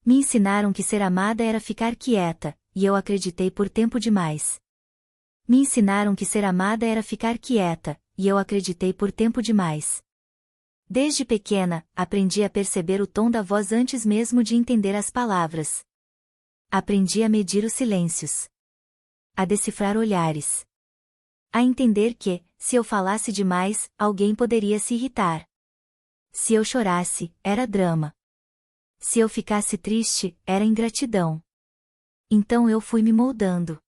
Me ensinaram que ser amada era ficar quieta, e eu acreditei por tempo demais. Me ensinaram que ser amada era ficar quieta, e eu acreditei por tempo demais. Desde pequena, aprendi a perceber o tom da voz antes mesmo de entender as palavras. Aprendi a medir os silêncios. A decifrar olhares. A entender que, se eu falasse demais, alguém poderia se irritar. Se eu chorasse, era drama. Se eu ficasse triste, era ingratidão. Então eu fui me moldando.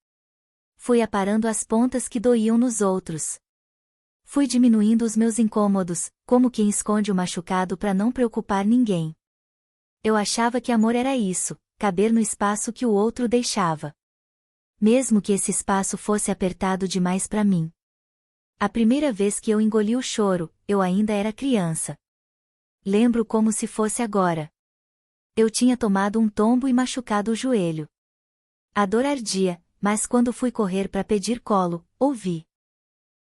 Fui aparando as pontas que doíam nos outros. Fui diminuindo os meus incômodos, como quem esconde o machucado para não preocupar ninguém. Eu achava que amor era isso, caber no espaço que o outro deixava. Mesmo que esse espaço fosse apertado demais para mim. A primeira vez que eu engoli o choro, eu ainda era criança. Lembro como se fosse agora. Eu tinha tomado um tombo e machucado o joelho. A dor ardia, mas quando fui correr para pedir colo, ouvi.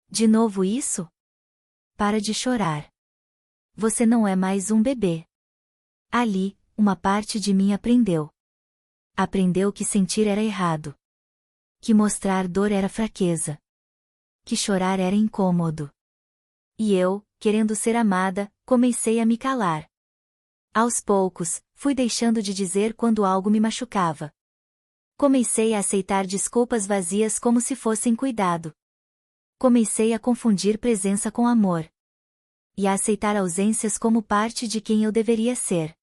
De novo isso? Para de chorar. Você não é mais um bebê. Ali, uma parte de mim aprendeu. Aprendeu que sentir era errado. Que mostrar dor era fraqueza. Que chorar era incômodo. E eu, querendo ser amada, comecei a me calar. Aos poucos, fui deixando de dizer quando algo me machucava. Comecei a aceitar desculpas vazias como se fossem cuidado. Comecei a confundir presença com amor. E a aceitar ausências como parte de quem eu deveria ser.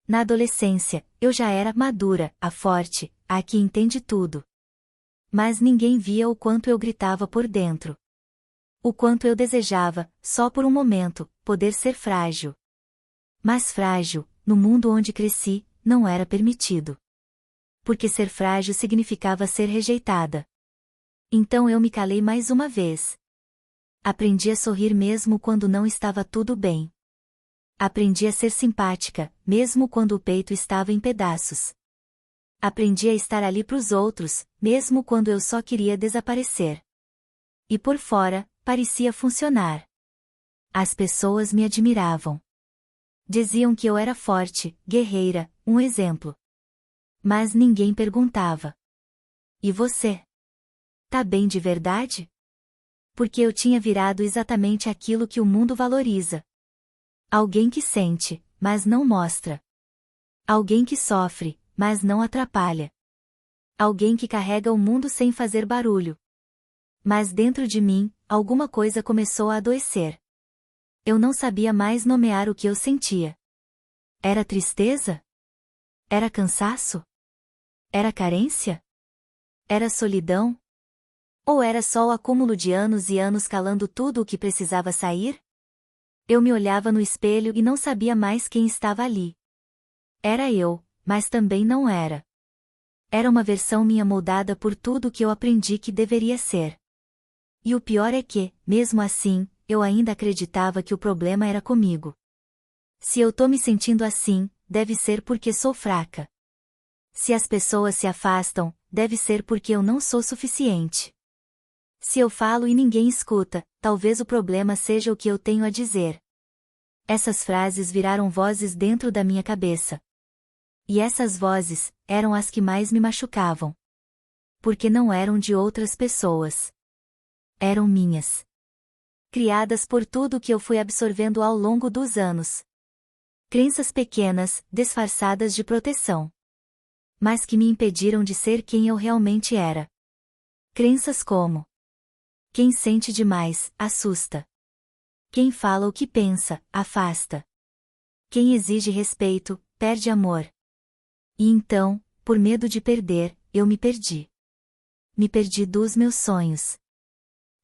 Na adolescência, eu já era madura, a forte, a que entende tudo. Mas ninguém via o quanto eu gritava por dentro. O quanto eu desejava, só por um momento, poder ser frágil. Mas frágil, no mundo onde cresci, não era permitido. Porque ser frágil significava ser rejeitada. Então eu me calei mais uma vez. Aprendi a sorrir mesmo quando não estava tudo bem. Aprendi a ser simpática, mesmo quando o peito estava em pedaços. Aprendi a estar ali para os outros, mesmo quando eu só queria desaparecer. E por fora, parecia funcionar. As pessoas me admiravam. Diziam que eu era forte, guerreira, um exemplo. Mas ninguém perguntava. E você? Tá bem de verdade? Porque eu tinha virado exatamente aquilo que o mundo valoriza. Alguém que sente, mas não mostra. Alguém que sofre, mas não atrapalha. Alguém que carrega o mundo sem fazer barulho. Mas dentro de mim, alguma coisa começou a adoecer. Eu não sabia mais nomear o que eu sentia. Era tristeza? Era cansaço? Era carência? Era solidão? Ou era só o acúmulo de anos e anos calando tudo o que precisava sair? Eu me olhava no espelho e não sabia mais quem estava ali. Era eu, mas também não era. Era uma versão minha moldada por tudo que eu aprendi que deveria ser. E o pior é que, mesmo assim, eu ainda acreditava que o problema era comigo. Se eu tô me sentindo assim, deve ser porque sou fraca. Se as pessoas se afastam, deve ser porque eu não sou suficiente. Se eu falo e ninguém escuta, talvez o problema seja o que eu tenho a dizer. Essas frases viraram vozes dentro da minha cabeça. E essas vozes, eram as que mais me machucavam. Porque não eram de outras pessoas. Eram minhas. Criadas por tudo que eu fui absorvendo ao longo dos anos. Crenças pequenas, disfarçadas de proteção. Mas que me impediram de ser quem eu realmente era. Crenças como: quem sente demais, assusta. Quem fala o que pensa, afasta. Quem exige respeito, perde amor. E então, por medo de perder, eu me perdi. Me perdi dos meus sonhos.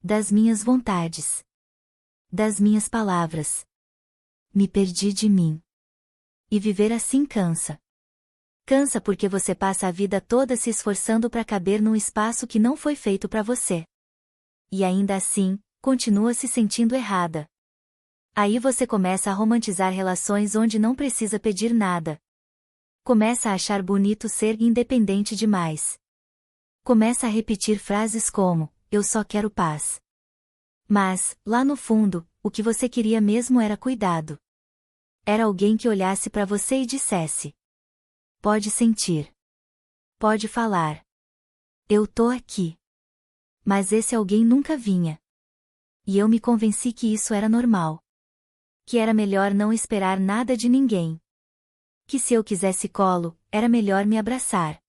Das minhas vontades. Das minhas palavras. Me perdi de mim. E viver assim cansa. Cansa porque você passa a vida toda se esforçando para caber num espaço que não foi feito para você. E ainda assim, continua se sentindo errada. Aí você começa a romantizar relações onde não precisa pedir nada. Começa a achar bonito ser independente demais. Começa a repetir frases como: eu só quero paz. Mas, lá no fundo, o que você queria mesmo era cuidado. Era alguém que olhasse para você e dissesse: pode sentir. Pode falar. Eu tô aqui. Mas esse alguém nunca vinha. E eu me convenci que isso era normal. Que era melhor não esperar nada de ninguém. Que se eu quisesse colo, era melhor me abraçar.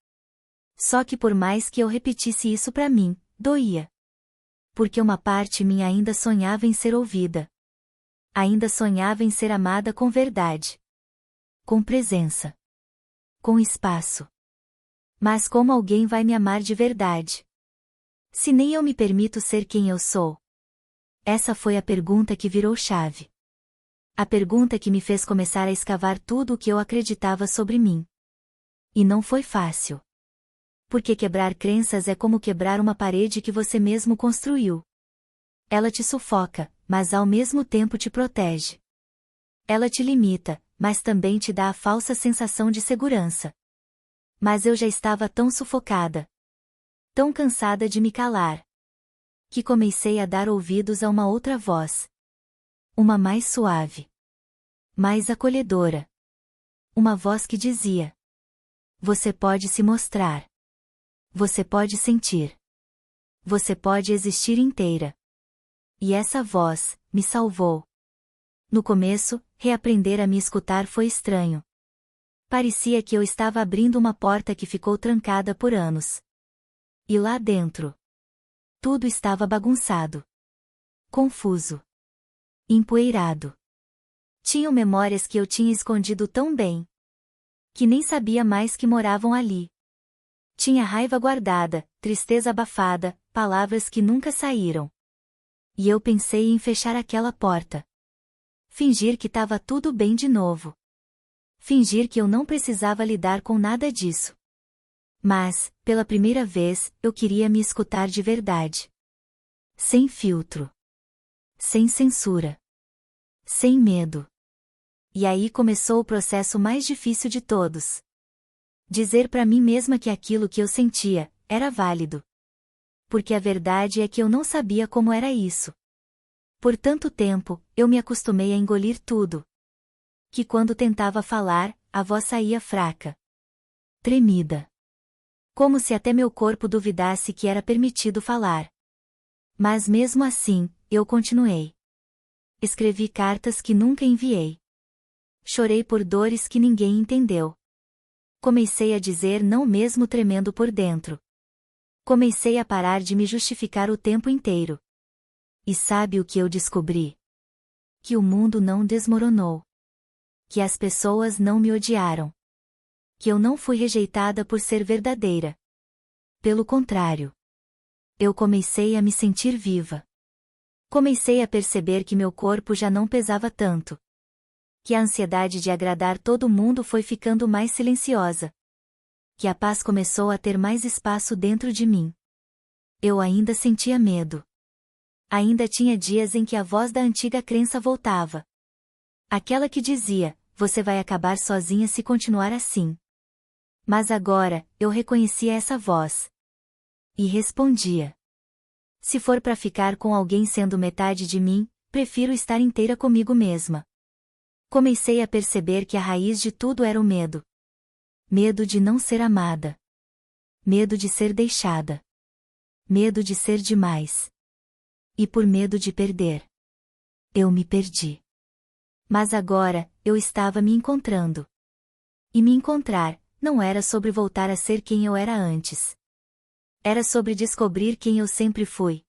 Só que por mais que eu repetisse isso pra mim, doía. Porque uma parte minha ainda sonhava em ser ouvida. Ainda sonhava em ser amada com verdade. Com presença. Com espaço. Mas como alguém vai me amar de verdade? Se nem eu me permito ser quem eu sou. Essa foi a pergunta que virou chave. A pergunta que me fez começar a escavar tudo o que eu acreditava sobre mim. E não foi fácil. Porque quebrar crenças é como quebrar uma parede que você mesmo construiu. Ela te sufoca, mas ao mesmo tempo te protege. Ela te limita, mas também te dá a falsa sensação de segurança. Mas eu já estava tão sufocada. Tão cansada de me calar. Que comecei a dar ouvidos a uma outra voz. Uma mais suave. Mais acolhedora. Uma voz que dizia: você pode se mostrar. Você pode sentir. Você pode existir inteira. E essa voz me salvou. No começo, reaprender a me escutar foi estranho. Parecia que eu estava abrindo uma porta que ficou trancada por anos. E lá dentro, tudo estava bagunçado. Confuso. Empoeirado. Tinham memórias que eu tinha escondido tão bem. Que nem sabia mais que moravam ali. Tinha raiva guardada, tristeza abafada, palavras que nunca saíram. E eu pensei em fechar aquela porta. Fingir que estava tudo bem de novo. Fingir que eu não precisava lidar com nada disso. Mas, pela primeira vez, eu queria me escutar de verdade. Sem filtro. Sem censura. Sem medo. E aí começou o processo mais difícil de todos. Dizer para mim mesma que aquilo que eu sentia era válido. Porque a verdade é que eu não sabia como era isso. Por tanto tempo, eu me acostumei a engolir tudo. Que quando tentava falar, a voz saía fraca. Tremida. Como se até meu corpo duvidasse que era permitido falar. Mas mesmo assim, eu continuei. Escrevi cartas que nunca enviei. Chorei por dores que ninguém entendeu. Comecei a dizer não mesmo tremendo por dentro. Comecei a parar de me justificar o tempo inteiro. E sabe o que eu descobri? Que o mundo não desmoronou. Que as pessoas não me odiaram. Que eu não fui rejeitada por ser verdadeira. Pelo contrário. Eu comecei a me sentir viva. Comecei a perceber que meu corpo já não pesava tanto. Que a ansiedade de agradar todo mundo foi ficando mais silenciosa. Que a paz começou a ter mais espaço dentro de mim. Eu ainda sentia medo. Ainda tinha dias em que a voz da antiga crença voltava. Aquela que dizia: você vai acabar sozinha se continuar assim. Mas agora, eu reconhecia essa voz. E respondia: se for para ficar com alguém sendo metade de mim, prefiro estar inteira comigo mesma. Comecei a perceber que a raiz de tudo era o medo. Medo de não ser amada. Medo de ser deixada. Medo de ser demais. E por medo de perder. Eu me perdi. Mas agora, eu estava me encontrando. E me encontrar, não era sobre voltar a ser quem eu era antes. Era sobre descobrir quem eu sempre fui.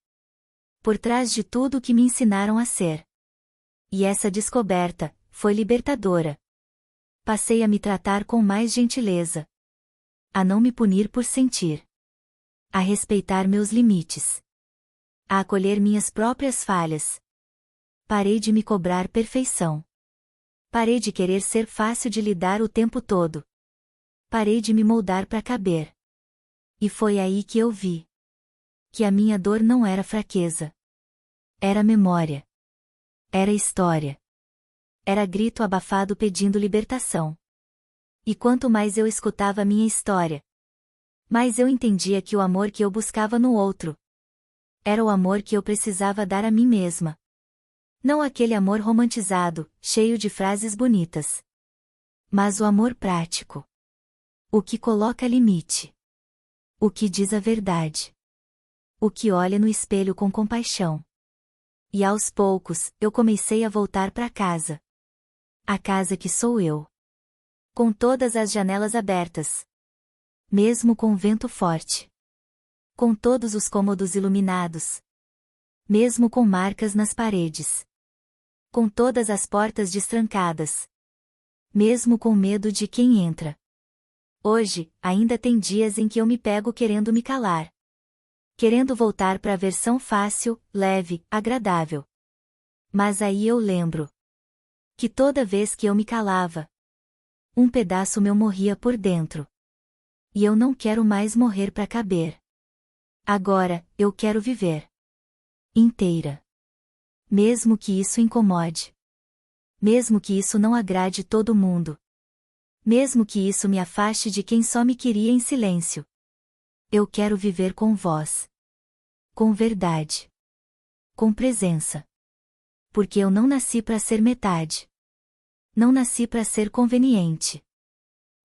Por trás de tudo o que me ensinaram a ser. E essa descoberta foi libertadora. Passei a me tratar com mais gentileza. A não me punir por sentir. A respeitar meus limites. A acolher minhas próprias falhas. Parei de me cobrar perfeição. Parei de querer ser fácil de lidar o tempo todo. Parei de me moldar para caber. E foi aí que eu vi. Que a minha dor não era fraqueza. Era memória. Era história. Era grito abafado pedindo libertação. E quanto mais eu escutava a minha história, mais eu entendia que o amor que eu buscava no outro era o amor que eu precisava dar a mim mesma. Não aquele amor romantizado, cheio de frases bonitas. Mas o amor prático. O que coloca limite. O que diz a verdade. O que olha no espelho com compaixão. E aos poucos, eu comecei a voltar para casa. A casa que sou eu. Com todas as janelas abertas. Mesmo com vento forte. Com todos os cômodos iluminados. Mesmo com marcas nas paredes. Com todas as portas destrancadas. Mesmo com medo de quem entra. Hoje, ainda tem dias em que eu me pego querendo me calar. Querendo voltar para a versão fácil, leve, agradável. Mas aí eu lembro. Que toda vez que eu me calava, um pedaço meu morria por dentro. E eu não quero mais morrer para caber. Agora, eu quero viver. Inteira. Mesmo que isso incomode. Mesmo que isso não agrade todo mundo. Mesmo que isso me afaste de quem só me queria em silêncio. Eu quero viver com voz. Com verdade. Com presença. Porque eu não nasci para ser metade. Não nasci para ser conveniente.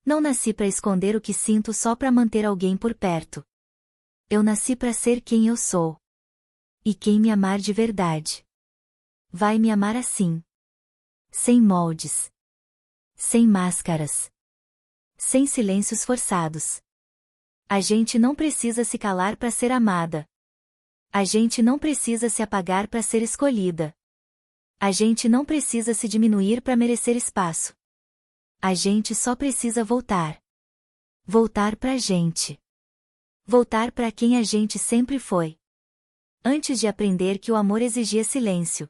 Não nasci para esconder o que sinto só para manter alguém por perto. Eu nasci para ser quem eu sou. E quem me amar de verdade vai me amar assim. Sem moldes. Sem máscaras. Sem silêncios forçados. A gente não precisa se calar para ser amada. A gente não precisa se apagar para ser escolhida. A gente não precisa se diminuir para merecer espaço. A gente só precisa voltar. Voltar pra gente. Voltar para quem a gente sempre foi. Antes de aprender que o amor exigia silêncio.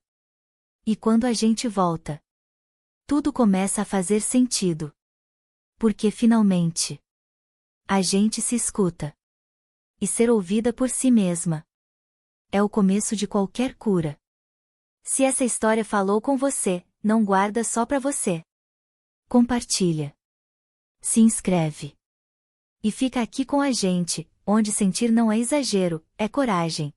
E quando a gente volta, tudo começa a fazer sentido. Porque finalmente, a gente se escuta. E ser ouvida por si mesma é o começo de qualquer cura. Se essa história falou com você, não guarda só pra você. Compartilha. Se inscreve. E fica aqui com a gente, onde sentir não é exagero, é coragem.